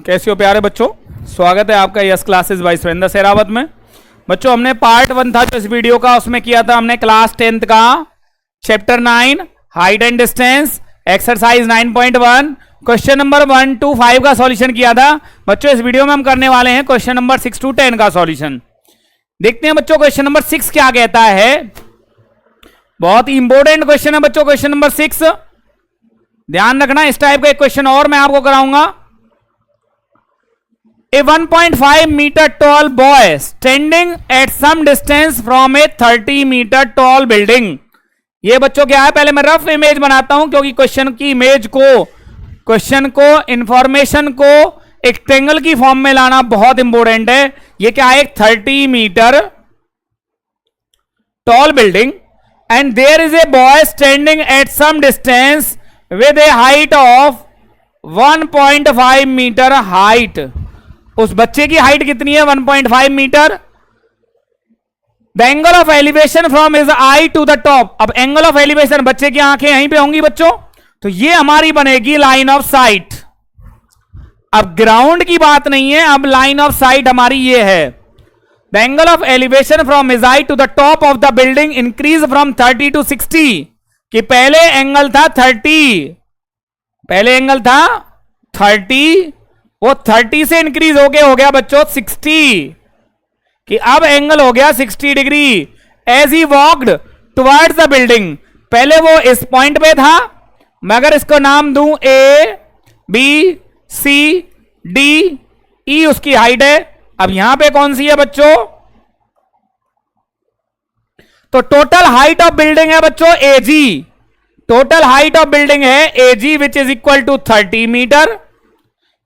कैसे हो प्यारे बच्चों, स्वागत है आपका yes classes bye Surendra Sehrawat में। बच्चों हमने पार्ट 1 था जो इस वीडियो का, उसमें किया था हमने क्लास 10th का chapter 9 height and distance exercise 9.1 question number 1 to 5 का सॉल्यूशन किया था। बच्चों इस वीडियो में हम करने वाले हैं क्वेश्चन नंबर 6 to 10 का सॉल्यूशन। देखते हैं बच्चों क्वेश्चन नंबर 6 क्या कहता है। बहुत ही इंपॉर्टेंट क्वेश्चन है बच्चों क्वेश्चन नंबर 6, ध्यान रखना। इस टाइप का एक क्वेश्चन और मैं आपको कराऊंगा। A 1.5 meter tall boy standing at some distance from a 30 meter tall building। ये बच्चों क्या है, पहले मैं रफ इमेज बनाता हूं क्योंकि क्वेश्चन की इमेज को, क्वेश्चन को, इंफॉर्मेशन को एक ट्रेंगल की फॉर्म में लाना बहुत इंपॉर्टेंट है। ये क्या है, एक 30 meter tall building and there is a boy standing at some distance with a height of 1.5 meter height. उस बच्चे की हाइट कितनी है, 1.5 meter. The angle of elevation from his eye to the top. अब एंगल ऑफ एलिवेशन, बच्चे की आंखें यहीं पे होंगी बच्चों, तो ये हमारी बनेगी लाइन ऑफ साइट। अब ग्राउंड की बात नहीं है, अब लाइन ऑफ साइट हमारी ये है। The angle of elevation from his eye to the top of the building increase from 30 to 60। कि पहले एंगल था 30, पहले एंगल था 30, वो 30 से इंक्रीज होके हो गया बच्चों 60, कि अब एंगल हो गया 60 degree. As he walked towards the building, पहले वो इस पॉइंट पे था, मैं अगर इसको नाम दूं ए बी सी डी ई उसकी हाइट है। अब यहां पे कौन सी है बच्चों, तो टोटल हाइट ऑफ बिल्डिंग है बच्चों AG, total height of building है AG which is equal to 30 metre.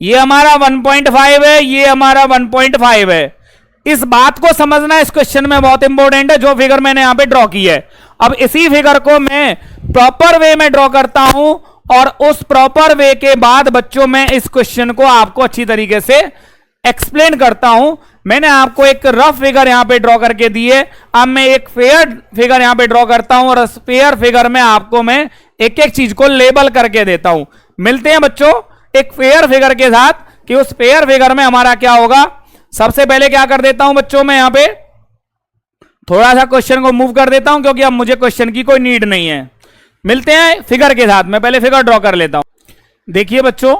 ये हमारा 1.5 है, ये हमारा 1.5 है। इस बात को समझना इस क्वेश्चन में बहुत इंपॉर्टेंट है, जो फिगर मैंने यहां पे ड्रॉ की है। अब इसी फिगर को मैं प्रॉपर वे में ड्रॉ करता हूं और उस प्रॉपर वे के बाद बच्चों मैं इस क्वेश्चन को आपको अच्छी तरीके से एक्सप्लेन करता हूं। मैंने आपको एक रफ फिगर यहां पे ड्रॉ करके दी है, अब मैं एक फेयर फिगर यहां पे ड्रॉ करता हूं और उस फेयर फिगर में आपको मैं एक एक चीज को लेबल करके देता हूं। मिलते हैं बच्चों एक फेयर फिगर के साथ कि उस फेयर फिगर में हमारा क्या होगा। सबसे पहले क्या कर देता हूं बच्चों, मैं यहां पे थोड़ा सा क्वेश्चन को मूव कर देता हूं क्योंकि अब मुझे क्वेश्चन की कोई नीड नहीं है। मिलते हैं फिगर के साथ, मैं पहले फिगर ड्रॉ कर लेता हूं। देखिए बच्चों,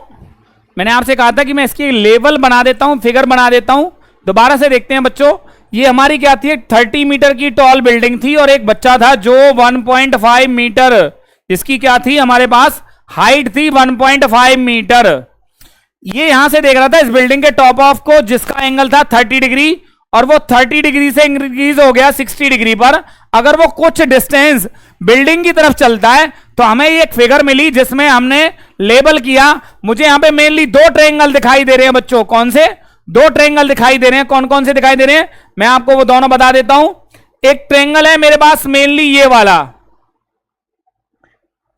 मैंने आपसे कहा था कि मैं इसकी लेवल बना देता हूं, फिगर बना देता हूं। दोबारा से देखते हैं बच्चों, ये हमारी क्या थी, 30 मीटर की टॉल बिल्डिंग थी और एक बच्चा था जो 1.5 मीटर, जिसकी क्या थी हमारे पास हाइट थी 1.5 मीटर। ये यहां से देख रहा था इस बिल्डिंग के टॉप ऑफ को, जिसका एंगल था 30 डिग्री और वो 30 डिग्री से इंक्रीज हो गया 60 डिग्री पर। अगर वो कुछ डिस्टेंस बिल्डिंग की तरफ चलता है तो हमें ये एक फिगर मिली जिसमें हमने लेबल किया। मुझे यहां पे मेनली दो ट्रायंगल दिखाई दे रहे हैं बच्चों। कौन से दो ट्रायंगल दिखाई दे रहे हैं, कौन कौन से दिखाई दे रहे हैं, मैं आपको वो दोनों बता देता हूं। एक ट्रायंगल है मेरे पास मेनली ये वाला,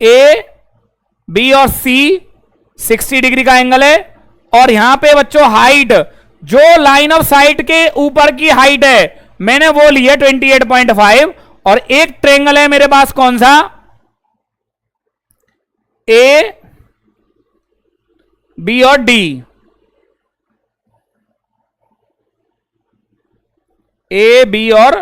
ए बी और सी 60 डिग्री का एंगल है, और यहां पे बच्चों हाइट जो लाइन ऑफ साइट के ऊपर की हाइट है मैंने वो ली है 28.5। और एक ट्रायंगल है मेरे पास कौन सा, ए बी और डी, ए बी और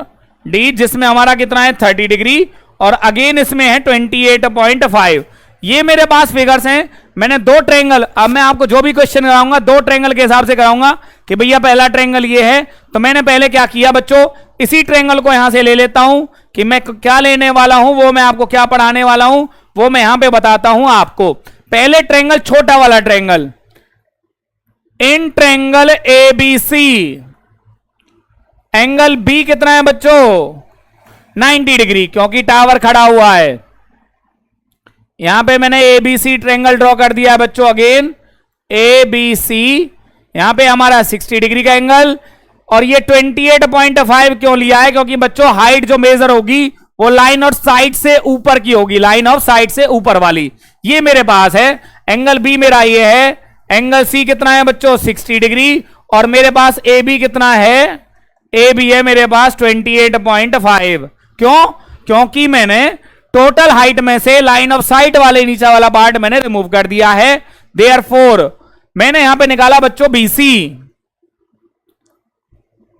डी, जिसमें हमारा कितना है 30 डिग्री और अगेन इसमें है 28.5। ये मेरे पास फिगर्स हैं। मैंने दो ट्रायंगल, अब मैं आपको जो भी क्वेश्चन कराऊंगा दो ट्रायंगल के हिसाब से कराऊंगा कि भैया पहला ट्रायंगल ये है, तो मैंने पहले क्या किया बच्चों, इसी ट्रायंगल को यहां से ले लेता हूं कि मैं क्या लेने वाला हूं, वो मैं आपको क्या पढ़ाने वाला हूं वो मैं यहां पे बताता हूं आपको। पहले ट्रायंगल छोटा वाला triangle, in triangle A B C angle B कितना है बच्चों 90 डिग्री, क्योंकि टावर खड़ा हुआ है। यहां पे मैंने A B C triangle draw कर दिया है बच्चों। अगेन ए बी सी, यहां पे हमारा 60 डिग्री का एंगल, और ये 28.5 क्यों लिया है, क्योंकि बच्चों हाइट जो मेजर होगी वो लाइन ऑफ साइट से ऊपर की होगी, लाइन ऑफ साइट से ऊपर वाली। ये मेरे पास है एंगल बी, मेरा ये है एंगल सी कितना है बच्चों 60 डिग्री, और मेरे पास ए बी कितना है, ए बी है मेरे पास 28.5। क्यों, क्योंकि मैंने टोटल हाइट में से लाइन ऑफ साइट वाले नीचे वाला पार्ट मैंने रिमूव कर दिया है। देयरफॉर मैंने यहां पे निकाला बच्चों BC,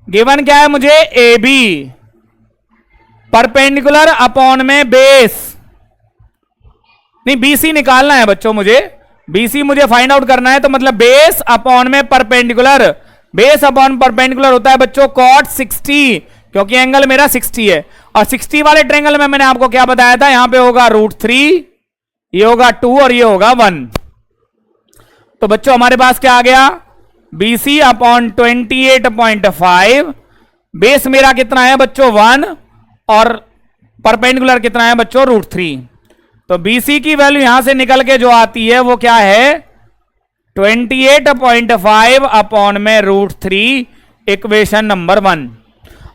गिवन क्या है मुझे AB, परपेंडिकुलर अपॉन में बेस, नहीं BC निकालना है बच्चों मुझे, BC मुझे फाइंड आउट करना है, तो मतलब बेस अपॉन में परपेंडिकुलर, बेस अपॉन परपेंडिकुलर होता है बच्चों cot 60, क्योंकि एंगल मेरा 60 है, और 60 वाले ट्रायंगल में मैंने आपको क्या बताया था, यहां पे होगा √3, ये होगा 2 और ये होगा 1। तो बच्चों हमारे पास क्या आ गया, BC अपॉन 28.5, बेस मेरा कितना है बच्चों 1 और परपेंडिकुलर कितना है बच्चों √3। तो BC की वैल्यू यहां से निकल के जो आती है वो क्या है 28.5 अपॉन में √3, इक्वेशन नंबर 1।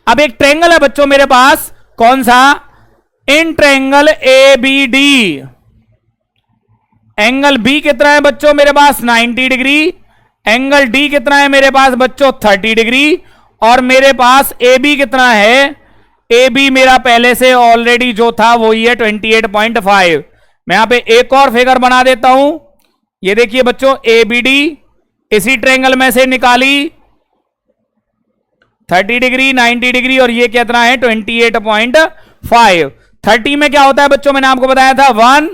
अब एक ट्रायंगल है बच्चों मेरे पास, कौन सा, in triangle ABD, angle B कितना है बच्चों मेरे पास 90 डिग्री, एंगल D कितना है मेरे पास बच्चों 30 डिग्री, और मेरे पास AB कितना है, AB मेरा पहले से ऑलरेडी जो था वो ही है 28.5। मैं यहां पे एक और फिगर बना देता हूं, ये देखिए बच्चों ABD इसी ट्रायंगल में से निकाली 30 डिग्री 90 डिग्री, और ये कितना है 28.5। 30 में क्या होता है बच्चों, मैंने आपको बताया था 1,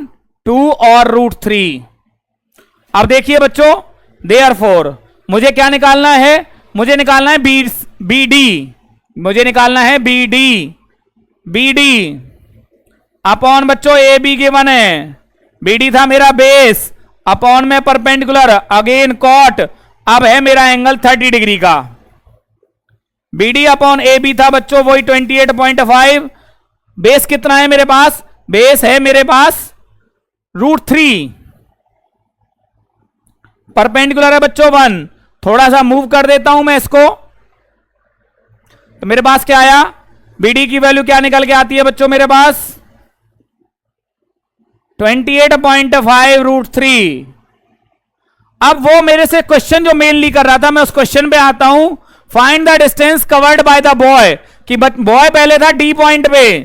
2 और √3। अब देखिए बच्चों देयरफॉर मुझे क्या निकालना है, मुझे निकालना है BD, मुझे निकालना है BD अपॉन बच्चों AB गिवन है, BD था मेरा बेस अपॉन में परपेंडिकुलर अगेन कॉट, अब है मेरा एंगल 30 डिग्री का, BD अपॉन AB था बच्चों वही 28.5, बेस कितना है मेरे पास, बेस है मेरे पास √3, परपेंडिकुलर है बच्चों 1, थोड़ा सा मूव कर देता हूं मैं इसको, तो मेरे पास क्या आया, BD की वैल्यू क्या निकल के आती है बच्चों मेरे पास 28.5 √3। अब वो मेरे से क्वेश्चन जो मेनली कर रहा था, मैं उस क्वेश्चन पे आता हूं, find the distance covered by the boy, कि बॉय पहले था D पॉइंट पे,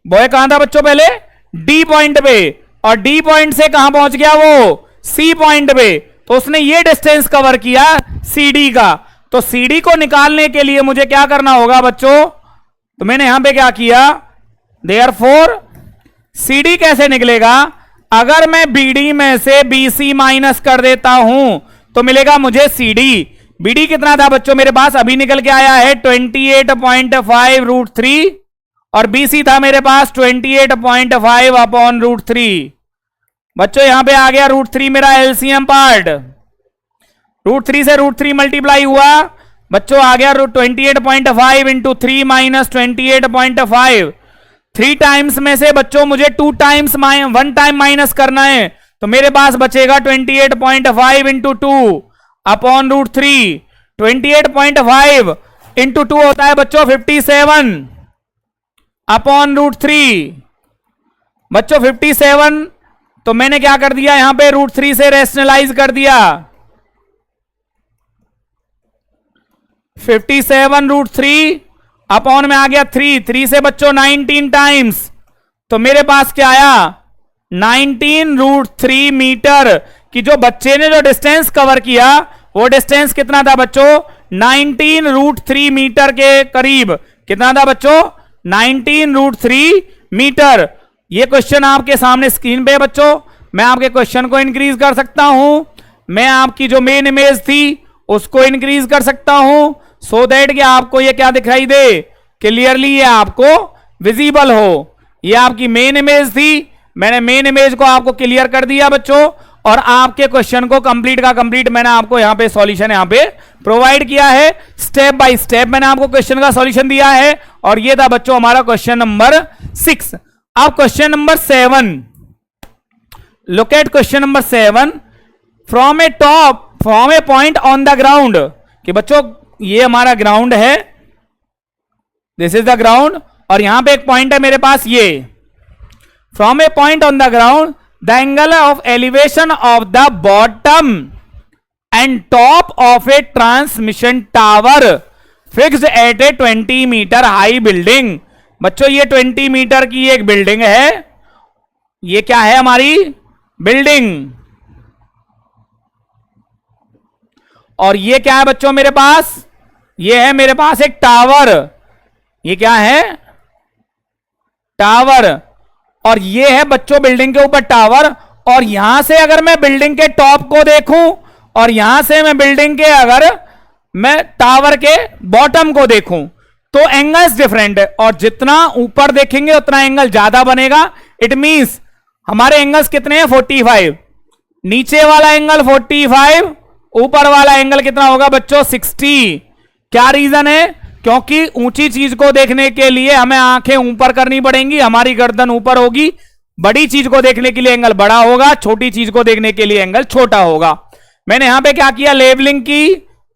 बॉय कहां था बच्चों पहले D पॉइंट पे, और D पॉइंट से कहां पहुंच गया वो C पॉइंट पे, तो उसने ये डिस्टेंस कवर किया CD का। तो CD को निकालने के लिए मुझे क्या करना होगा बच्चों, तो मैंने यहां पे क्या किया, देयरफॉर CD कैसे निकलेगा, अगर मैं BD में से BC माइनस कर देता हूं तो मिलेगा मुझे CD। BD कितना था बच्चों मेरे पास, अभी निकल के आया है 28.5 √3, और BC था मेरे पास 28.5 अपॉन √3। बच्चों यहां पे आ गया √3 मेरा एलसीएम पार्ट, √3 से √3 मल्टीप्लाई हुआ बच्चों, आ गया 28.5 इंटू 3 माइनस 28.5, 3 टाइम्स में से बच्चों मुझे 2 टाइम्स 1 टाइम माइनस करना है, तो मेरे पास बचेगा 28.5 इंटू 2 अपॉन √3, 28.5 इंटू 2 होता है बच्चों 57 अपॉन √3, बच्चों 57, तो मैंने क्या कर दिया यहां पे √3 से रेशनलाइज कर दिया, 57 √3 अपॉन में आ गया 3 से बच्चों 19 टाइम्स, तो मेरे पास क्या आया 19 √3 मीटर, कि जो बच्चे ने जो डिस्टेंस कवर किया वो डिस्टेंस कितना था बच्चों 19 √3 मीटर के करीब, कितना था बच्चों 19 √3 मीटर। ये क्वेश्चन आपके सामने स्क्रीन पे है बच्चों, मैं आपके क्वेश्चन को इंक्रीज कर सकता हूं, मैं आपकी जो मेन इमेज थी उसको इंक्रीज कर सकता हूं, सो दैट कि आपको ये क्या दिखाई दे, क्लियरली ये आपको विजिबल हो। ये आपकी मेन इमेज थी, मैंने मेन इमेज को आपको क्लियर कर दिया बच्चों, और आपके क्वेश्चन को कंप्लीट का कंप्लीट मैंने आपको यहां पे सॉल्यूशन यहां पे प्रोवाइड किया है, स्टेप बाय स्टेप मैंने आपको क्वेश्चन का सॉल्यूशन दिया है, और ये था बच्चों हमारा क्वेश्चन नंबर 6। अब question number 7, look at question number 7, from a point on the ground, कि बच्चों ये हमारा ग्राउंड है, दिस इज द ग्राउंड, और यहां पे एक पॉइंट है मेरे पास ये, from a point on the ground the angle of elevation of the bottom and top of a transmission tower fixed at a 20 meter high building. बच्चों ये 20 मीटर की एक बिल्डिंग है, ये क्या है हमारी बिल्डिंग, और ये क्या है बच्चों मेरे पास, ये है मेरे पास एक टावर, ये क्या है, टावर, और ये है बच्चों बिल्डिंग के ऊपर टावर। और यहां से अगर मैं बिल्डिंग के टॉप को देखूं और यहां से मैं बिल्डिंग के अगर मैं टावर के बॉटम को देखूं तो एंगल्स डिफरेंट है, और जितना ऊपर देखेंगे उतना एंगल ज्यादा बनेगा। इट मींस हमारे एंगल्स कितने हैं 45, नीचे वाला एंगल 45, ऊपर वाला एंगल कितना होगा बच्चों 60। क्या रीजन है, क्योंकि ऊंची चीज को देखने के लिए हमें आंखें ऊपर करनी पड़ेंगी, हमारी गर्दन ऊपर होगी, बड़ी चीज को देखने के लिए एंगल बड़ा होगा, छोटी चीज को देखने के लिए एंगल छोटा होगा। मैंने यहां पे क्या किया, लेबलिंग की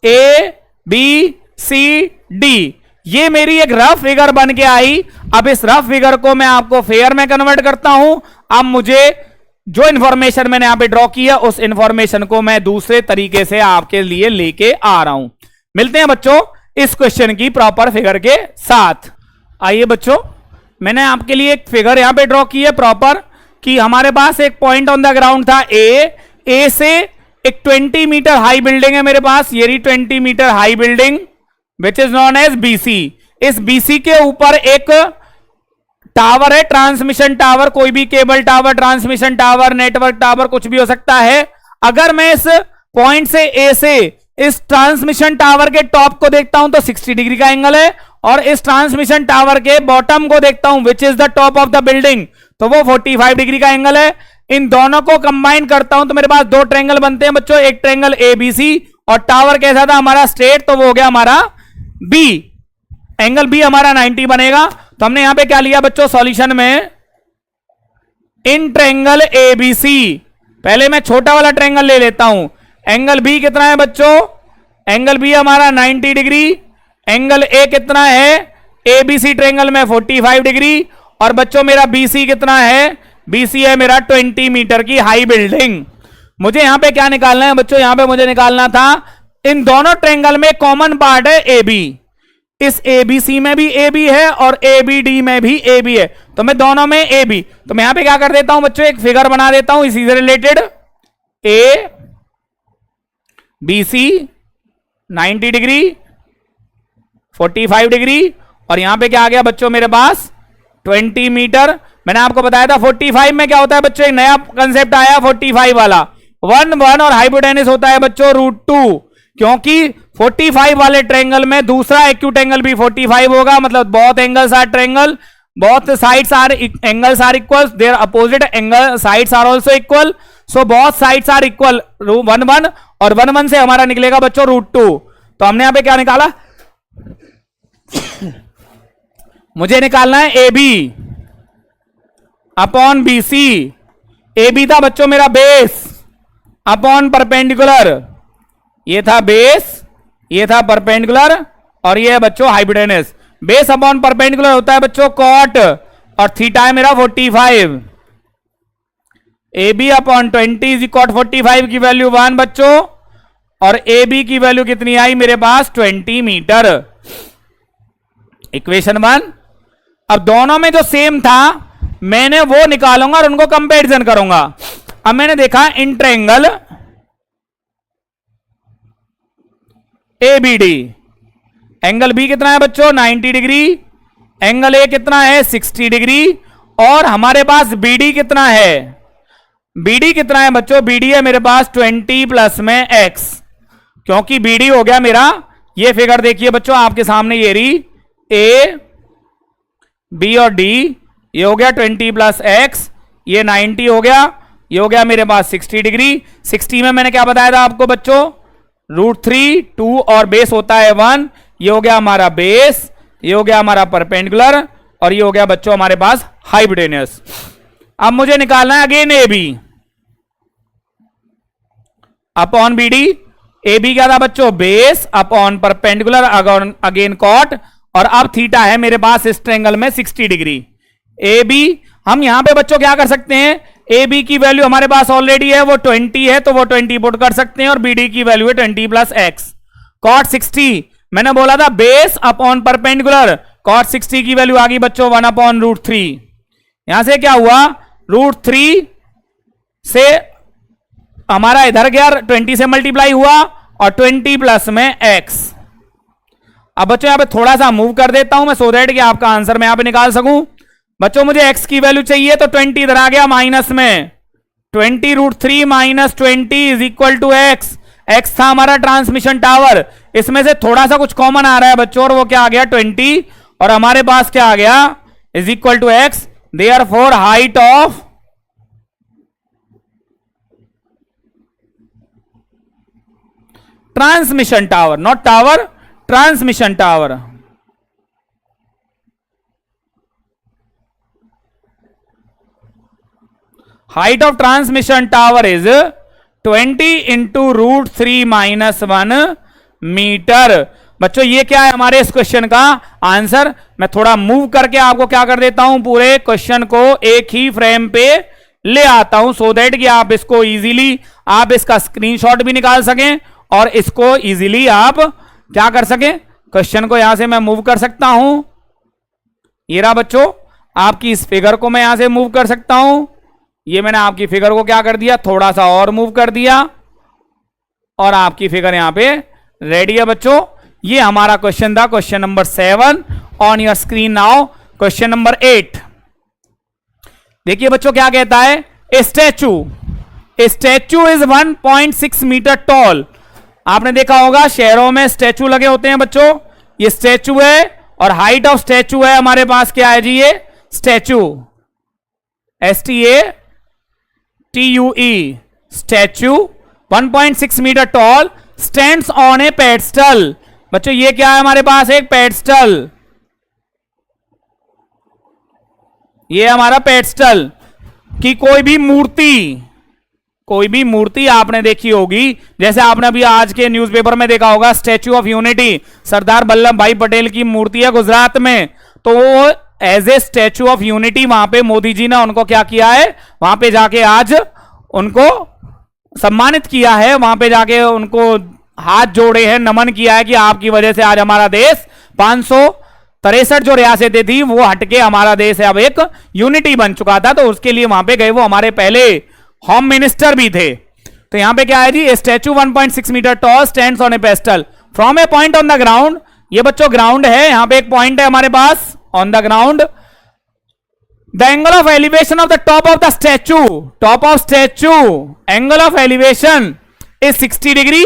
ए बी सी डी, ये मेरी एक रफ फिगर बन के आई। अब इस रफ फिगर को मैं आपको फेयर में कन्वर्ट करता हूं। अब मुझे जो इंफॉर्मेशन मैंने यहां पे ड्रॉ की है उस इंफॉर्मेशन को मैं दूसरे तरीके से आपके लिए लेके आ रहा हूं। मिलते हैं बच्चों इस क्वेश्चन की प्रॉपर फिगर के साथ। आइए बच्चों, मैंने आपके लिए एक फिगर यहां पे ड्रॉ की है प्रॉपर, कि हमारे पास एक पॉइंट ऑन द ग्राउंड था ए से एक 20 मीटर हाई बिल्डिंग है मेरे पास, ये रही 20 meter high building which is known as BC. इस बीसी के ऊपर एक टावर है, ट्रांसमिशन टावर, कोई भी cable tower, transmission tower, network tower, कुछ भी हो सकता है। अगर मैं इस पॉइंट से ए से इस ट्रांसमिशन टावर के टॉप को देखता हूं तो 60 डिग्री का एंगल है, और इस ट्रांसमिशन टावर के बॉटम को देखता हूं which is the top of the building तो वो 45 डिग्री का एंगल है। इन दोनों को कंबाइन करता हूं तो मेरे पास दो ट्रायंगल बनते हैं बच्चों, एक ट्रायंगल एबीसी, और टावर कैसा था हमारा स्ट्रेट, तो वो हो गया हमारा बी, एंगल बी हमारा 90 बनेगा। तो हमने यहां पे क्या लिया बच्चों सॉल्यूशन में, इन ट्रायंगल एबीसी, पहले मैं छोटा वाला ट्रायंगल ले लेता हूं, एंगल बी कितना है बच्चों, एंगल बी हमारा 90 डिग्री, एंगल ए कितना है एबीसी ट्रायंगल में 45 डिग्री, और बच्चों मेरा बीसी कितना है, बीसी है मेरा 20 मीटर की हाई बिल्डिंग। मुझे यहां पे क्या निकालना है बच्चों, यहां पे मुझे निकालना था इन दोनों ट्रायंगल में कॉमन पार्ट है ए बी, इस एबीसी में भी ए बी है और एबीडी में भी ए बी है, तो मैं दोनों में ए बी, तो मैं यहां पे क्या कर देता हूं बच्चों, एक फिगर बना देता हूं इसी से related, A B C 90 degree 45 degree, और यहां पे क्या आ गया बच्चों मेरे पास 20 मीटर। मैंने आपको बताया था 45 में क्या होता है बच्चों, एक नया कंसेप्ट आया 45 वाला, 1 और हाइपोटेनस होता है बच्चों √2, क्योंकि 45 वाले ट्रायंगल में दूसरा एक्यूट एंगल भी 45 होगा, मतलब both angles are triangle, both sides are angles are equal, their opposite angle sides are also equal, so both sides are equal 1 और 1 से हमारा निकलेगा बच्चों √2। तो हमने यहां पे क्या निकाला मुझे निकालना है A B upon B C. A B था बच्चों मेरा बेस अपॉन परपेंडिकुलर, ये था बेस, ये था परपेंडिकुलर, और ये है बच्चों हाइपोटेनस। बेस अपॉन परपेंडिकुलर होता है बच्चों कॉट, और थीटा है मेरा 45। A B upon 20 is equal 45 की वैल्यू 1 बच्चों, और ए बी की वैल्यू कितनी आई मेरे पास 20 मीटर। इक्वेशन 1। अब दोनों में जो सेम था मैंने वो निकालूंगा और उनको कंपैरिजन करूंगा। अब मैंने देखा in triangle ABD, angle B कितना है बच्चों 90 डिग्री, एंगल ए कितना है 60 डिग्री, और हमारे पास बीडी कितना है, बीडी कितना है बच्चों, बीडी है मेरे पास 20 प्लस में एक्स, क्योंकि बीडी हो गया मेरा, ये फिगर देखिए बच्चों आपके सामने, ये रही ए बी और डी, ये हो गया 20 प्लस एक्स, ये 90 हो गया, ये हो गया मेरे पास 60 डिग्री। 60 में मैंने क्या बताया था आपको बच्चों √3 2 और बेस होता है 1, ये हो गया हमारा बेस, ये हो गया हमारा परपेंडिकुलर, और ये हो गया बच्चों हमारे पास हाइपोटेनस। अब मुझे निकालना है again A B upon B D. A B क्या था बच्चों base upon perpendicular again cot, और अब थीटा है मेरे पास इस ट्रायंगल में 60 डिग्री। ए बी हम यहां पे बच्चों क्या कर सकते हैं, ए बी की वैल्यू हमारे पास ऑलरेडी है वो 20 है, तो वो 20 पुट कर सकते हैं, और बी डी की वैल्यू है 20 प्लस एक्स। कॉट 60 मैंने बोला था बेस अपॉन परपेंडिकुलर, कॉट 60 की वैल्यू आ गई बच्चों 1 अपॉन √3। यहां से क्या हुआ √3 से हमारा इधर गया 20 से मल्टीप्लाई हुआ, और 20 प्लस में x। अब बच्चों यहां पे थोड़ा सा मूव कर देता हूं मैं सो दैट कि आपका आंसर मैं यहां पे निकाल सकूं। बच्चों मुझे x की वैल्यू चाहिए तो 20 इधर आ गया माइनस में, 20√3 minus 20 is equal to X. X था हमारा ट्रांसमिशन टावर, इसमें से थोड़ा सा कुछ कॉमन आ रहा है बच्चों और वो क्या आ गया 20, और हमारे पास क्या आ गया is equal to X. Therefore height of transmission tower, not tower, transmission tower, height of transmission tower is 20 into √3 minus 1 meter. बच्चों ये क्या है हमारे इस क्वेश्चन का आंसर। मैं थोड़ा मूव करके आपको क्या कर देता हूं, पूरे क्वेश्चन को एक ही फ्रेम पे ले आता हूं सो दैट कि आप इसको इजीली आप इसका स्क्रीनशॉट भी निकाल सकें और इसको इजीली आप क्या कर सकें, क्वेश्चन को यहां से मैं मूव कर सकता हूं। ये रहा बच्चों आपकी इस फिगर को मैं यहां से मूव कर सकता हूं। ये मैंने आपकी फिगर को क्या कर दिया, थोड़ा सा और मूव कर दिया और आपकी फिगर यहां पे रेडी है बच्चों। ये हमारा क्वेश्चन था, question number 7 on your screen now. Question number 8 देखिए बच्चों क्या कहता है, a statue is 1.6 metre tall. आपने देखा होगा शहरों में स्टैचू लगे होते हैं बच्चों, ये स्टैचू है और हाइट ऑफ स्टैचू है हमारे पास क्या है जी, ये statue STATUE statue 1.6 metre tall stands on A pedestal. बच्चों ये क्या है हमारे पास, एक पेडस्टल, ये हमारा पेडस्टल की कोई भी मूर्ति आपने देखी होगी, जैसे आपने अभी आज के न्यूज़पेपर में देखा होगा statue of unity Sardar Vallabh Bhai Patel की मूर्ति है गुजरात में, तो वो as a statue of unity वहां पे मोदी जी ने उनको क्या किया है, वहां पे जाके आज उनको सम्मानित किया है, वहां पे जाके उनको हाथ जोड़े हैं, नमन किया है कि आपकी वजह से आज हमारा देश 563 जो रियासतें थी वो हटके हमारा देश है अब एक यूनिटी बन चुका था, तो उसके लिए वहां पे गए, वो हमारे पहले होम मिनिस्टर भी थे। तो यहां पे क्या है जी, statue 1.6 metre tall stands on a pedestal from a point on the ground. ये बच्चों ग्राउंड है, यहां पे एक पॉइंट है हमारे pass on the ground. The angle of elevation of the top of the statue, angle of elevation is 60 degree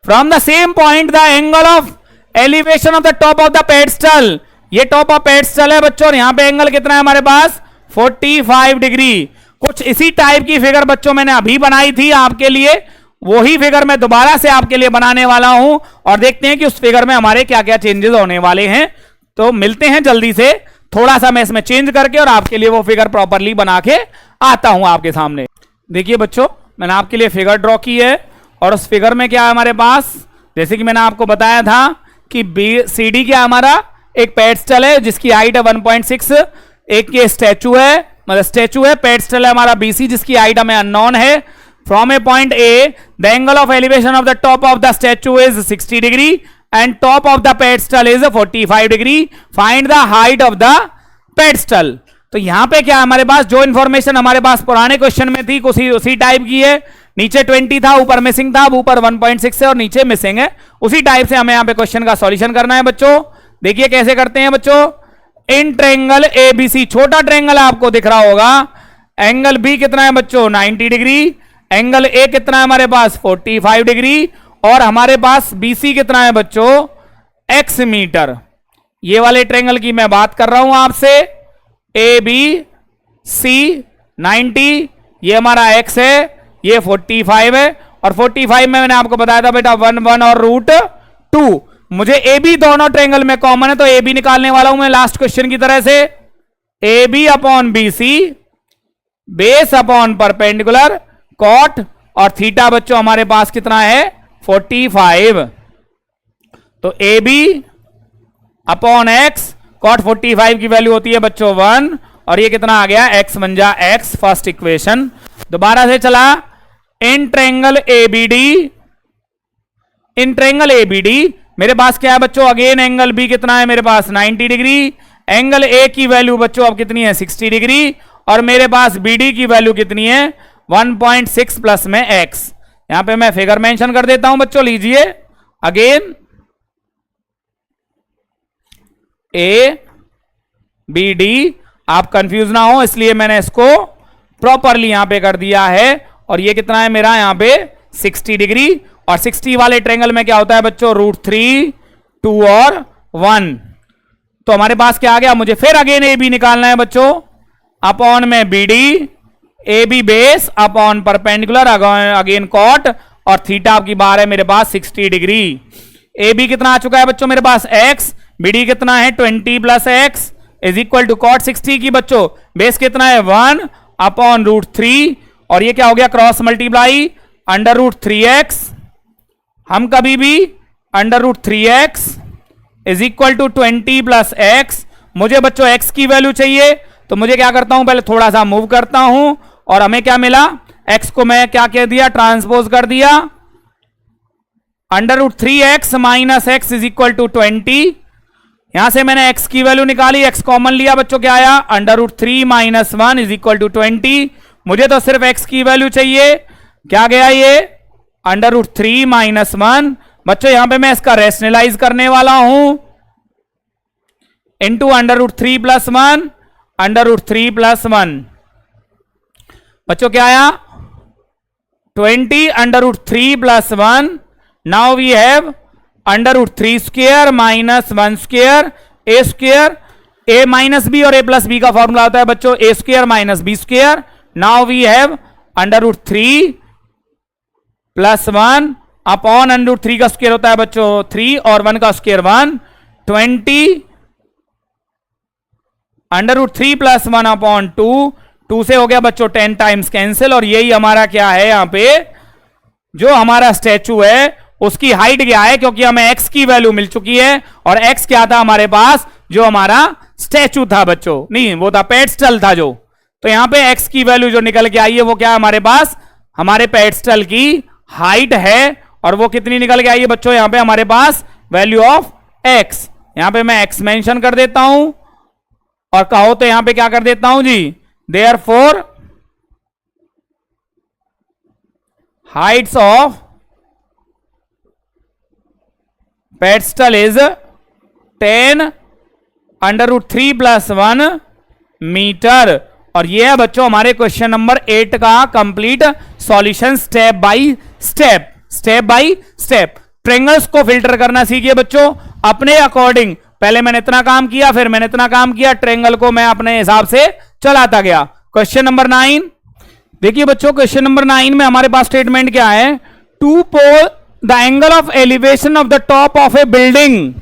from the same point the angle of elevation of the top of the pedestal. ये top of pedestal है बच्चों, यहां पे angle कितना है हमारे पास 45 degree. कुछ इसी टाइप की फिगर बच्चों मैंने अभी बनाई थी आपके लिए, वही फिगर मैं दोबारा से आपके लिए बनाने वाला हूं और देखते हैं कि उस फिगर में हमारे क्या क्या चेंजेस होने वाले हैं। तो मिलते हैं जल्दी से, थोड़ा सा मैं इसमें चेंज करके और आपके लिए वो फिगर प्रॉपरली बना के आता हूं आपके सामने। देखिए बच्चों मैंने आपके लिए फिगर ड्रॉ की है और उस फिगर में क्या है हमारे पास, जैसे कि मैंने आपको बताया था कि CD क्या हमारा एक पेडस्टल है जिसकी हाइट है 1.6, एक ये स्टैचू है, मतलब स्टैचू है, पेडस्टल है हमारा BC जिसकी हाइट हमें अननोन है। From a point A the angle of elevation of the top of the statue is 60 degree and top of the pedestal is 45 degree. Find the height of the pedestal. तो यहां पे क्या हमारे पास जो information हमारे पास पुराने question में थी उसी टाइप की है। नीचे 20 था, ऊपर मिसिंग था, ऊपर 1.6 है और नीचे मिसिंग है। उसी टाइप से हमें यहां पे क्वेश्चन का सॉल्यूशन करना है बच्चों। देखिए कैसे करते हैं बच्चों, इन ट्रायंगल ABC, छोटा ट्रायंगल आपको दिख रहा होगा, एंगल B कितना है बच्चों 90 डिग्री, एंगल A कितना है हमारे पास 45 डिग्री और हमारे पास BC कितना है बच्चों x मीटर। ये वाले ट्रायंगल की मैं बात कर रहा हूं आपसे, ABC 90, ये हमारा x है, ये 45 है और 45 में मैंने आपको बताया था बेटा 1 1 और √2। मुझे AB दोनों ट्रायंगल में कॉमन है तो AB निकालने वाला हूं मैं लास्ट क्वेश्चन की तरह से। AB upon BC base upon perpendicular cot और थीटा बच्चों हमारे पास कितना है 45। तो AB अपॉन x कॉट 45 की वैल्यू होती है बच्चों 1 और ये कितना आ गया x बन जा x, फर्स्ट इक्वेशन। दोबारा से चला, इन ट्रायंगल ABD मेरे पास क्या है बच्चों, अगेन एंगल B कितना है मेरे पास 90 डिग्री, एंगल A की वैल्यू बच्चों अब कितनी है 60 डिग्री और मेरे पास BD की वैल्यू कितनी है 1.6 प्लस में x। यहां पे मैं फिगर मेंशन कर देता हूं बच्चों, लीजिए अगेन ए बी डी, आप कंफ्यूज ना हो इसलिए मैंने इसको प्रॉपरली यहां पे कर दिया है। और ये कितना है मेरा यहां पे 60 डिग्री, और 60 वाले ट्रायंगल में क्या होता है बच्चों, √3, 2 और 1। तो हमारे पास क्या आ गया, मुझे फिर अगेन ए बी निकालना है बच्चों, अपॉन में B D, A B base upon perpendicular again cot, और थीटा आपकी बार है मेरे पास 60 डिग्री। ए बी कितना आ चुका है बच्चों मेरे पास x, बी डी कितना है 20 plus X is equal to cot 60 की बच्चों बेस कितना है 1 अपॉन √3, और ये क्या हो गया क्रॉस मल्टीप्लाई √3x। हम कभी भी √3x is equal to 20 plus X, मुझे बच्चों x की वैल्यू चाहिए तो मुझे क्या करता हूं, पहले थोड़ा सा मूव करता हूं, और हमें क्या मिला, x को मैं क्या कह दिया, ट्रांसपोज कर दिया, √3x minus X is equal to 20। यहां से मैंने x की वैल्यू निकाली, x कॉमन लिया बच्चों, क्या आया √3 माइनस 1 इज इक्वल टू 20। मुझे तो सिर्फ x की वैल्यू चाहिए, क्या गया ये √3 माइनस 1। बच्चों यहां पे मैं इसका रेशनलाइज करने वाला हूं, इंटू √3 प्लस 1, √3 प्लस 1, बच्चों क्या आया 20 √3 plus 1। Now we have √3 square minus 1 square A square, A minus B और ए प्लस बी का फॉर्मूला होता है बच्चों A square minus B square. Now we have √3 plus 1 upon √3 का स्क्वायर होता है बच्चों 3 और 1 का स्क्वायर 1, 20 √3 प्लस 1 अपॉन 2 से हो गया बच्चों 10 टाइम्स कैंसिल, और यही हमारा क्या है यहां पे जो हमारा स्टैचू है उसकी हाइट क्या है, क्योंकि हमें x की वैल्यू मिल चुकी है, और x क्या था हमारे पास, जो हमारा स्टैचू था बच्चों, नहीं वो था पेडस्टल था जो, तो यहां पे x की वैल्यू जो निकल के आई है वो क्या है हमारे पास, हमारे पेडस्टल की हाइट है, और वो कितनी निकल के आई है बच्चों, यहां पे हमारे पास वैल्यू ऑफ x, यहां पे मैं x मेंशन कर देता हूं, और कहो तो यहां पे क्या कर देता हूं जी, therefore heights of pedestal is 10 √3 plus 1 metre. और ये है बच्चों हमारे क्वेश्चन नंबर 8 का complete solution, step by step. Triangles को फिल्टर करना सीखिए बच्चों अपने अकॉर्डिंग, पहले मैंने इतना काम किया फिर मैंने इतना काम किया, ट्रायंगल को मैं अपने हिसाब से चलाता गया। क्वेश्चन नंबर 9 देखिए बच्चों, क्वेश्चन नंबर 9 में हमारे पास स्टेटमेंट क्या है, two pole the angle of elevation of the top of a building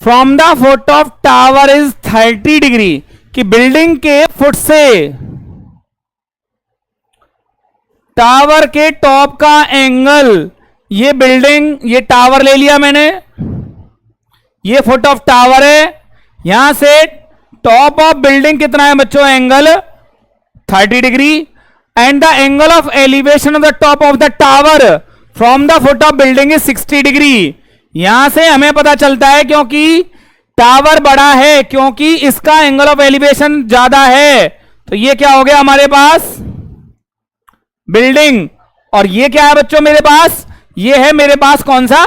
from the foot of tower is 30 degree, कि बिल्डिंग के फुट से टावर के टॉप का एंगल, ये बिल्डिंग ये टावर ले लिया मैंने, ये फुट ऑफ टावर है, यहां से टॉप ऑफ बिल्डिंग कितना है बच्चों angle 30 degree, and the angle of elevation of the top of the tower from the foot of building is 60 degree. यहां से हमें पता चलता है क्योंकि टावर बड़ा है, क्योंकि इसका एंगल ऑफ एलिवेशन ज्यादा है, तो ये क्या हो गया हमारे पास बिल्डिंग, और ये क्या है बच्चों मेरे पास, ये है मेरे पास कौन सा,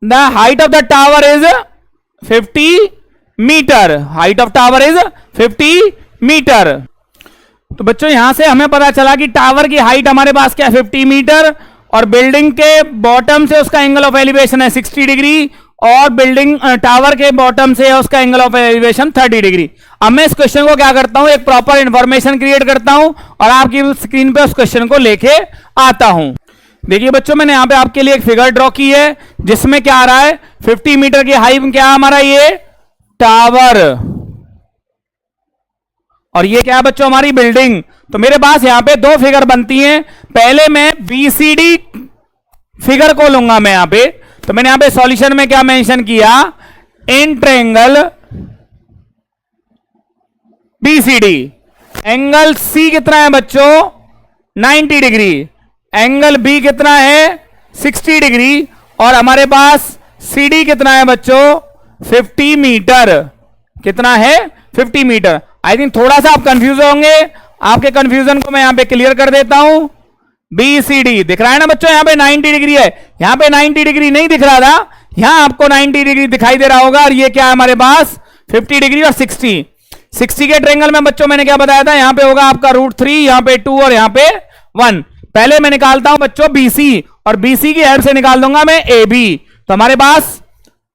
the height of the tower is 50 meter, height of tower is 50 meter. तो बच्चों यहां से हमें पता चला कि टावर की हाइट हमारे पास क्या है 50 मीटर, और बिल्डिंग के बॉटम से उसका एंगल ऑफ एलिवेशन है 60 डिग्री, और बिल्डिंग टावर के बॉटम से उसका एंगल ऑफ एलिवेशन 30 डिग्री। अब मैं इस क्वेश्चन को क्या करता हूं, एक प्रॉपर इंफॉर्मेशन क्रिएट करता हूं और आपकी स्क्रीन पे उस क्वेश्चन को लेके आता हूं। देखिए बच्चों मैंने यहां पे आपके लिए एक फिगर ड्रॉ की है जिसमें क्या आ रहा है 50 मीटर की हाइट, क्या हमारा ये टावर, और ये क्या है बच्चों हमारी बिल्डिंग। तो मेरे पास यहां पे दो फिगर बनती हैं, पहले मैं बीसीडी फिगर को लूंगा मैं यहां पे, तो मैंने यहां पे सॉल्यूशन में क्या मेंशन किया, in triangle BCD angle C कितना है बच्चों 90 डिग्री, एंगल बी कितना है 60 डिग्री, और हमारे पास सीडी कितना है बच्चों 50 मीटर, कितना है 50 मीटर। आई थिंक थोड़ा सा आप कंफ्यूज होंगे, आपके कंफ्यूजन को मैं यहां पे क्लियर कर देता हूं। BCD दिख रहा है ना बच्चों, यहां पे 90 डिग्री है, यहां पे 90 डिग्री नहीं दिख रहा था, यहां आपको 90 डिग्री दिखाई दे रहा होगा। और ये क्या है हमारे पास 50 डिग्री और 60 के ट्रायंगल में बच्चों मैंने क्या बताया था, यहां पे होगा आपका √3, यहां पे 2 और यहां पे 1। पहले मैं निकालता हूं बच्चों BC, और BC की हेल्प से निकाल दूंगा मैं AB। तो हमारे पास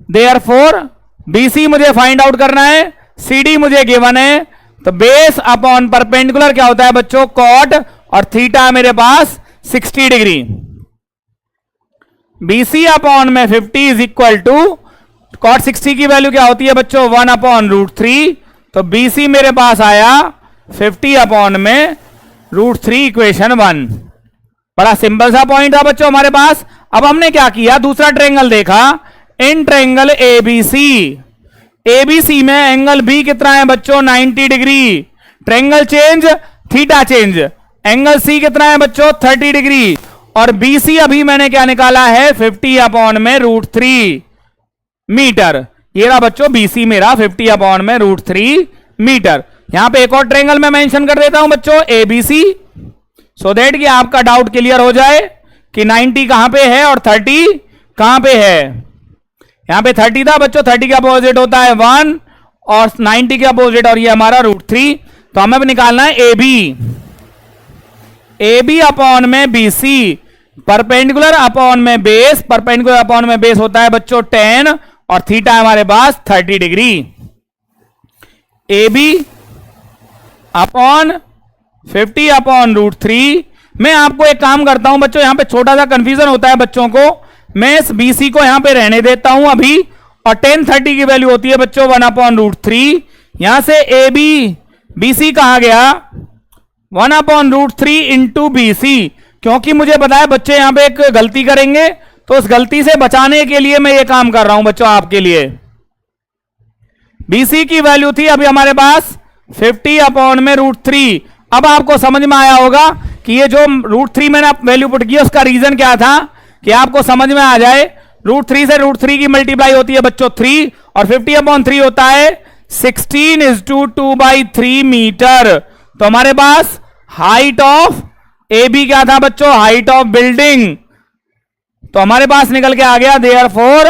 देयरफॉर BC मुझे फाइंड आउट करना है, CD मुझे गिवन है, तो बेस अपॉन परपेंडिकुलर क्या होता है बच्चों कॉट, और थीटा मेरे पास 60 डिग्री। BC अपॉन में 50 इज इक्वल टू कॉट 60 की वैल्यू क्या होती है बच्चों 1 अपॉन √3, तो BC मेरे पास आया 50 अपॉन में √3 इक्वेशन 1। बड़ा सिंपल सा पॉइंट था बच्चों हमारे पास। अब हमने क्या किया, दूसरा ट्रायंगल देखा, इन ट्रायंगल ABC में एंगल B कितना है बच्चों 90 degree, triangle change theta change, angle C कितना है बच्चों 30 डिग्री, और BC अभी मैंने क्या निकाला है 50 अपॉन में √3 मीटर। ये रहा बच्चों BC मेरा 50 अपॉन में √3 मीटर। यहां पे एक और ट्रायंगल मैं मेंशन कर देता हूं बच्चों ABC, सो दैट कि आपका डाउट क्लियर हो जाए कि 90 कहां पे है और 30 कहां पे है। यहां पे 30 था बच्चों, 30 का अपोजिट होता है 1 और 90 के अपोजिट, और ये हमारा √3। तो हमें भी निकालना है AB अपॉन में BC, परपेंडिकुलर अपॉन में बेस, परपेंडिकुलर अपॉन में बेस होता है बच्चों 10 और थीटा हमारे पास 30 डिग्री। AB upon 50 upon √3। मैं आपको एक काम करता हूं बच्चों, यहां पे छोटा सा कंफ्यूजन होता है बच्चों को, मैं इस BC को यहां पे रहने देता हूं अभी, और 10 30 की वैल्यू होती है बच्चों 1 अपॉन √3। यहां से AB BC कहा गया 1 अपॉन √3 इंटू BC, क्योंकि मुझे पता है बच्चे यहां पे एक गलती करेंगे, तो उस गलती से बचाने के लिए मैं ये काम कर रहा हूं बच्चों आपके लिए। BC की वैल्यू थी अभी हमारे पास 50 अपॉन में √3। अब आपको समझ में आया होगा कि ये जो √3 मैंने वैल्यू पुट की उसका रीजन क्या था, कि आपको समझ में आ जाए। √3 से √3 की मल्टीप्लाई होती है बच्चों 3, और 50 अपॉन 3 होता है 16:2/3 मीटर। तो हमारे पास हाइट ऑफ AB क्या था बच्चों, हाइट ऑफ बिल्डिंग, तो हमारे पास निकल के आ गया therefore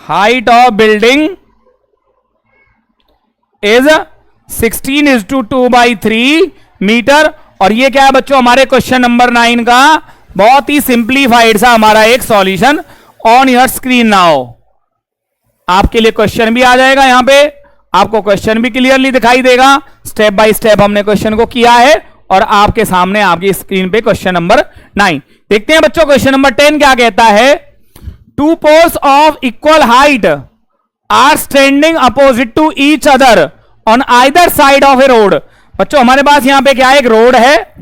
height of building is 16:2/3 meter. और ये क्या है बच्चों हमारे क्वेश्चन नंबर 9 का बहुत ही सिंप्लीफाइड सा हमारा एक solution on your screen now. आपके लिए क्वेश्चन भी आ जाएगा, यहां पे आपको क्वेश्चन भी क्लियरली दिखाई देगा, स्टेप बाय स्टेप हमने क्वेश्चन को किया है, और आपके सामने आपकी स्क्रीन पे क्वेश्चन नंबर 9 देखते हैं बच्चों। क्वेश्चन नंबर 10 क्या कहता है, 2 poles of equal height are standing opposite to each other on either side of a road. बच्चों हमारे पास यहां पे क्या है, एक रोड है,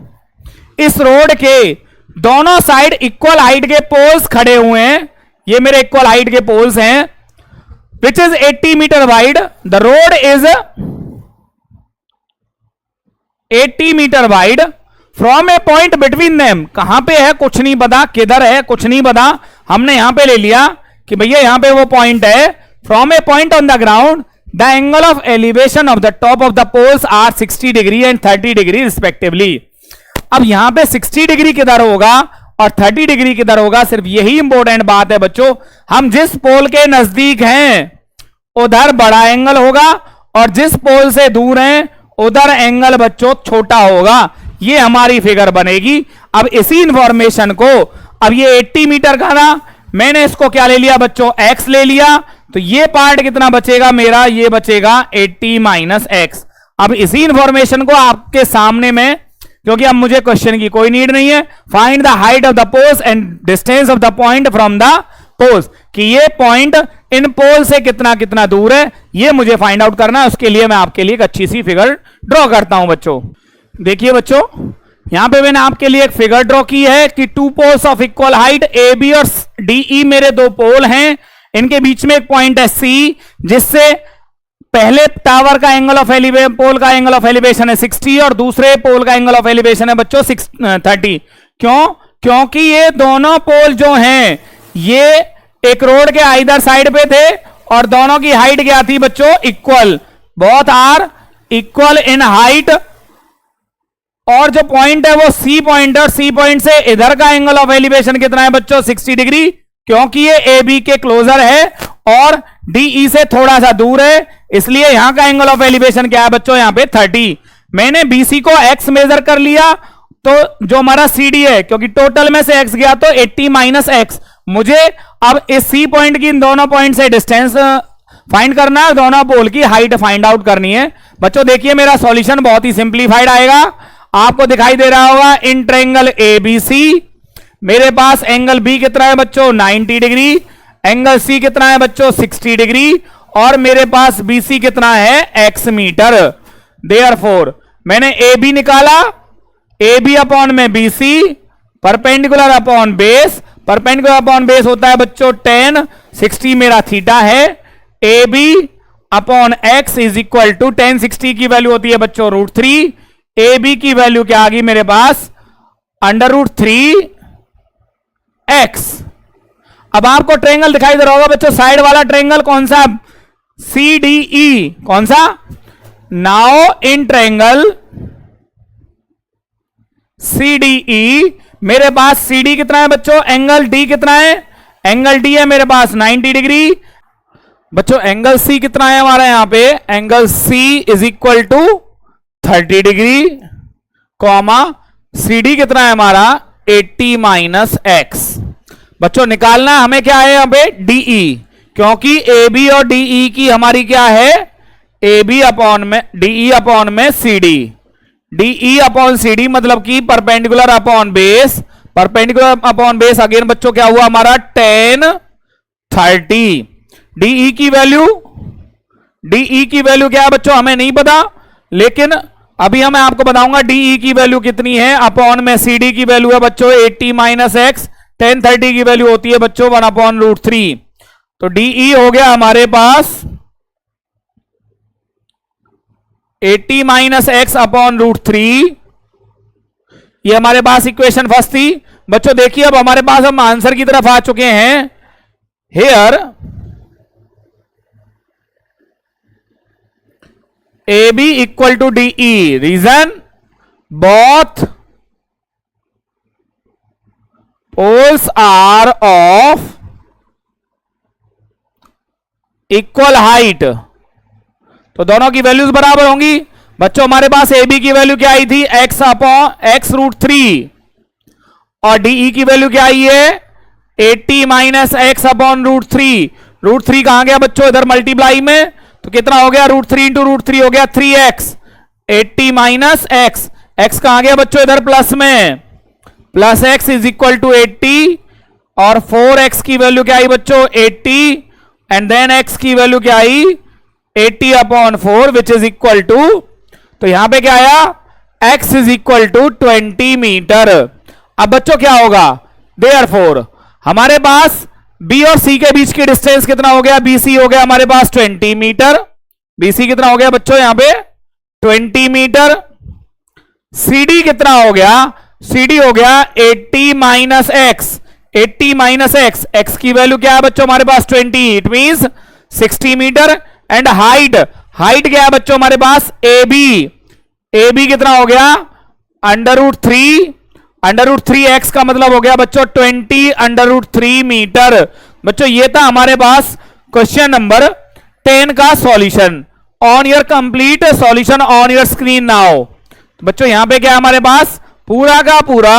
इस रोड के दोनों साइड इक्वल हाइट के पोल्स खड़े हुए हैं, ये मेरे इक्वल हाइट के पोल्स हैं, which is 80 meter wide, the road is 80 meter wide, from a point between them, कहां पे है कुछ नहीं पता, किधर है कुछ नहीं पता, हमने यहां पे ले लिया कि भैया यहां पे वो पॉइंट है, from a point on the ground the angle of elevation of the top of the poles are 60 degree and 30 degree respectively. अब यहां पे 60 डिग्री किधर होगा और 30 डिग्री किधर होगा, सिर्फ यही इंपॉर्टेंट बात है बच्चों, हम जिस पोल के नजदीक हैं उधर बड़ा एंगल होगा, और जिस पोल से दूर हैं उधर एंगल बच्चों छोटा होगा, ये हमारी फिगर बनेगी। अब इसी इंफॉर्मेशन को, अब ये 80 मीटर का ना, मैंने इसको क्या ले लिया बच्चों, x ले लिया, तो ये पार्ट कितना बचेगा मेरा, ये बचेगा 80 - x। अब इसी इंफॉर्मेशन को आपके सामने में, क्योंकि अब मुझे क्वेश्चन की कोई नीड नहीं है, find the height of the poles and distance of the point from the poles, कि ये पॉइंट इन पोल से कितना कितना दूर है, ये मुझे फाइंड आउट करना है। उसके लिए मैं आपके लिए एक अच्छी सी फिगर ड्रॉ करता हूं बच्चों। देखिए बच्चों यहां पे मैंने आपके लिए एक फिगर ड्रॉ की है कि 2 poles of equal height AB और DE मेरे 2 पोल हैं, इनके बीच में एक पॉइंट है C, जिससे पहले टावर का एंगल ऑफ एलिवेशन, पोल का एंगल ऑफ एलिवेशन है 60 और दूसरे पोल का एंगल ऑफ एलिवेशन है बच्चों 30। क्यों? क्योंकि ये दोनों पोल जो हैं ये एक रोड के आइदर साइड पे थे, और दोनों की हाइट क्या थी बच्चों, equal, both are equal in height और जो पॉइंट है वो सी पॉइंट है, और सी पॉइंट से इधर का एंगल ऑफ एलिवेशन कितना है बच्चों 60 डिग्री, क्योंकि ये ए बी के क्लोजर है और डीई से थोड़ा सा दूर है, इसलिए यहां का एंगल ऑफ एलिवेशन क्या है बच्चों यहां पे 30। मैंने बीसी को एक्स मेजर कर लिया, तो जो हमारा सीडी है, क्योंकि टोटल में से एक्स गया तो 80 माइनस एक्स, मुझे अब इस सी पॉइंट की इन दोनों पॉइंट से डिस्टेंस फाइंड करना है, दोनों पोल की हाइट फाइंड आउट करनी है। बच्चों देखिए मेरा सॉल्यूशन बहुत ही सिंप्लीफाइड आएगा, आपको दिखाई दे रहा होगा इन ट्रायंगल एबीसी मेरे पास एंगल बी कितना है बच्चों 90 डिग्री, एंगल सी कितना है बच्चों 60 डिग्री, और मेरे पास बीसी कितना है एक्स मीटर। देयरफॉर मैंने ए बी निकाला, ए बी अपॉन में BC, perpendicular upon base, perpendicular upon base होता है बच्चों 10, 60 मेरा थीटा है, A B upon X is equal to 10, 60 की वैल्यू होती है बच्चों √3, ए बी की वैल्यू क्या आ गई मेरे पास √3 एक्स। अब आपको ट्रायंगल दिखाई दे रहा होगा बच्चों, साइड वाला ट्रायंगल कौन सा, सी डी ई, कौन सा, now in triangle C D E मेरे पास सी डी कितना है बच्चों, एंगल डी कितना है, एंगल डी है मेरे पास 90 डिग्री। बच्चों एंगल सी कितना है हमारा यहां पे, angle C is equal to 30 degree, comma C D कितना है हमारा 80 माइनस एक्स। बच्चों निकालना हमें क्या है यहां पे डीई, क्योंकि ए बी और डीई की हमारी क्या है, ए बी अपॉन में डीई अपॉन में C D, DE upon C D मतलब कि perpendicular upon base, perpendicular upon base again बच्चों क्या हुआ हमारा 10 30। डीई की वैल्यू, डीई की वैल्यू क्या है बच्चों हमें नहीं पता, लेकिन अभी मैं आपको बताऊंगा डीई की वैल्यू कितनी है, अपॉन में सीडी की वैल्यू है बच्चों 80 माइनस एक्स, 10 30 की वैल्यू होती है बच्चों 1/√3, तो डीई हो गया हमारे पास 80 माइनस एक्स अपॉन √3। ये हमारे पास इक्वेशन फर्स्ट थी। बच्चों देखिए अब हमारे पास हम आंसर की तरफ आ चुके हैं। Here A B equal to DE, reason both poles are of equal height, तो दोनों की वैल्यूज बराबर होंगी। बच्चों हमारे पास ए बी की वैल्यू क्या आई थी एक्स अपॉन एक्स √3, और डीई की वैल्यू क्या आई है 80 माइनस एक्स अपॉन √3, √3 कहां गया बच्चों इधर मल्टीप्लाई में, तो कितना हो गया √3 इंटू √3 हो गया 3x, 80 माइनस एक्स, एक्स कहां गया बच्चों इधर प्लस में, plus X is equal to 80, और 4x की वैल्यू क्या आई बच्चों 80, एंड देन x की वैल्यू क्या आई 80 upon 4 which is equal to, तो यहां पे क्या आया x is equal to 20 meter. अब बच्चों क्या होगा, देयरफॉर हमारे पास बी और सी के बीच की डिस्टेंस कितना हो गया, बीसी हो गया हमारे पास 20 मीटर, बीसी कितना हो गया बच्चों यहां पे 20 मीटर, सीडी कितना हो गया, सीडी हो गया 80 minus X, 80 minus X, X की वैल्यू क्या है बच्चों हमारे पास 20, it means 60 meter, and height, height क्या है बच्चों हमारे पास ए बी कितना हो गया √3, √3x का मतलब हो गया बच्चों 20 √3 मीटर। बच्चों ये था हमारे पास क्वेश्चन नंबर 10 का solution. On your complete solution on your screen now. बच्चों यहां पे क्या हमारे पास पूरा का पूरा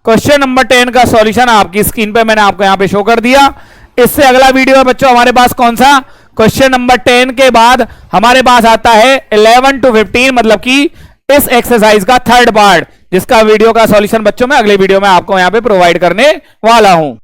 क्वेश्चन नंबर 10 का सॉल्यूशन आपकी स्क्रीन पे मैंने आपको यहां पे शो कर दिया। इससे अगला वीडियो है बच्चों हमारे पास कौन सा, क्वेश्चन नंबर 10 के बाद हमारे पास आता है 11 to 15, मतलब कि इस एक्सरसाइज का थर्ड पार्ट, जिसका वीडियो का सॉल्यूशन बच्चों मैं अगले वीडियो में आपको यहां पे प्रोवाइड करने वाला हूं।